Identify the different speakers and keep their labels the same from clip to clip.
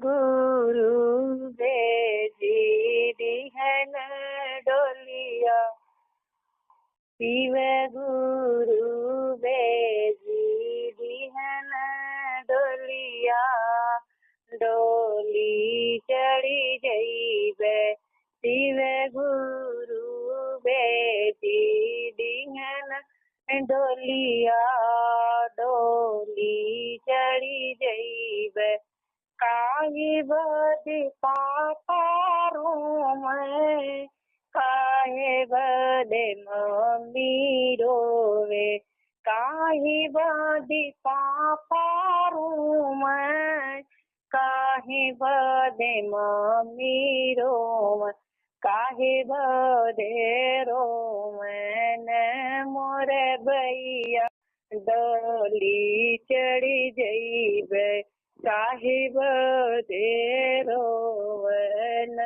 Speaker 1: गुरु बेजी दिहन डोलिया, शिव गुरु बेजी दिहन डोलिया, डोली चढ़ी जइबे शिव गुरु बेजी दिहन डोलिया, डोली चढ़ी जइबे काहे बद पापारू मैं, काहे बद मम्मी रोवे, काहे बद पापारू मैं, काहे बद मम्मी रोवे, काहे बदे रोवन मोरे भैया, डोली चढ़ी जइबे काहे बदे रोवन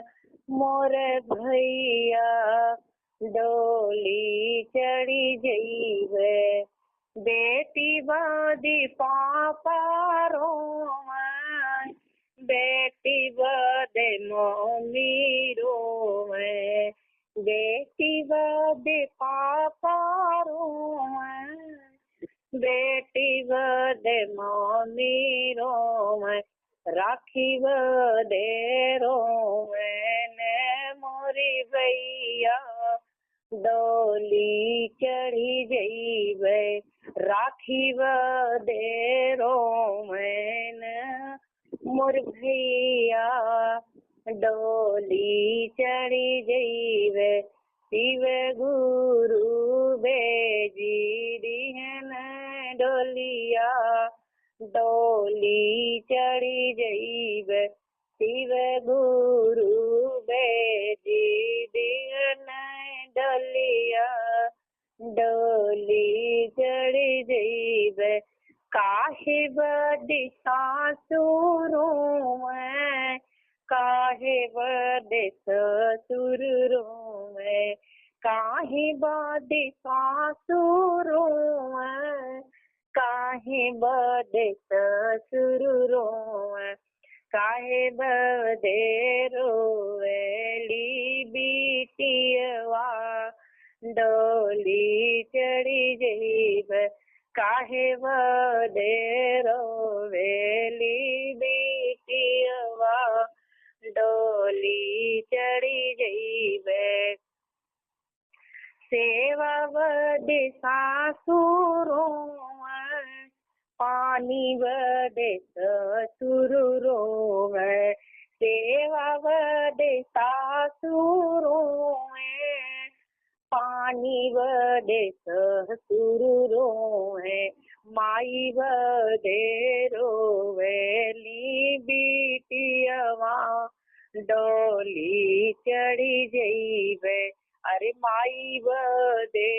Speaker 1: मोरे भैया, डोली चढ़ी जइबे बेटी बदी पापा रोवन, बेटी बदे मम्मी रोवे, बेटी बदे पापा रोवे, बेटी बदे मम्मी रोवे, राखी बदे रोवे ने मोरी भैया, डोली चढ़ी जइबे राखी बदे रोवे ने मोर भैया, डोली चढ़ी जइबे शिव गुरु बेजी दिहन डोलिया, डोली चढ़ी जइबे शिव गुरु बेजी दिहन डोलिया, डोली चढ़ी जइबे काहे बदी सासुरू मैं, काहे बदे ससुर रोवे, काहे बदे सासुर मैं, काहे बदे ससुर रोवे, काहे बदे रोवेली बिटियवा, डोली चढ़ी जइबे काहे बदे रोवेली बिटियवा, डोली चढ़ी जइबे सेवा बदे सासुर रोवे, पानी बदे ससुर रोवे, सेवा बदे सासुर रोवे, पानी बदे ससुर रोवे, माई बदे रोवेली बिटियवा, डोली चढ़ी जइबे अरे माई बदे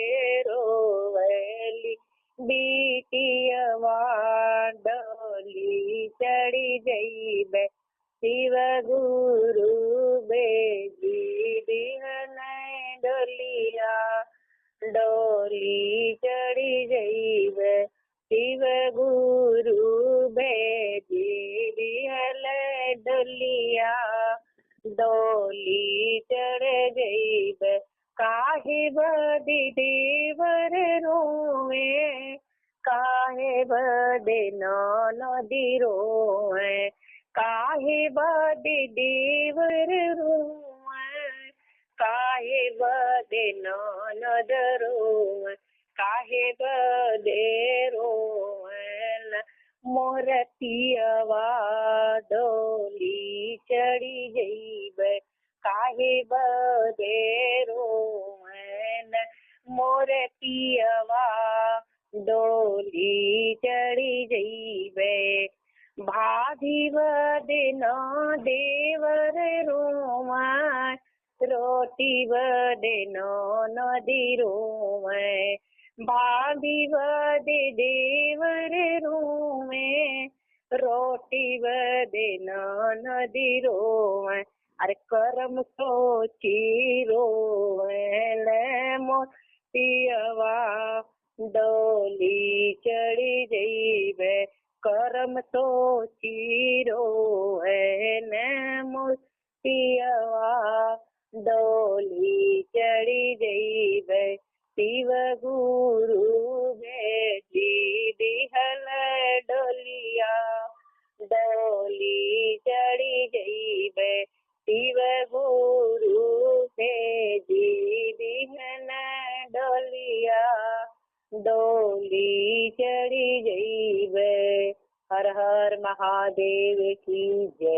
Speaker 1: रोवेली बिटियवा, डोली चढ़ी जइबे शिव गुरु बेजी दिहन डोलिया, डोली चढ़ी जइबे शिव गुरु बेजी दिहन डोलिया, डोली चढ़ जइबे काहे बदे देवर रोवे, काहे बदे ननदी रोवे, काहे बदे देवर रोवे, काहे बदे ननद रोवे, काहे बदे रोवन मोर पियवा, डोली चढ़ी जइबे काहे बदे रोवन मोर पियवा, डोली चढ़ी जइबे भाभी बदे न देवर रोवन, रोटी बदे नदी रोवे, भाभी बदे देवर रोवे, रोटी बदे नदी रोवे, अरे करम सोची रोवेल मोर पियवा, डोली चढ़ी जइबे करम सोची रोवे पियवा डोली चढ़ी जइबे शिव गुरु भेजी दिहल डोलिया डोली चढ़ी जइबे शिव गुरु भेजी दिहल डोलिया डोली चढ़ी जइबे। हर हर महादेव की जय।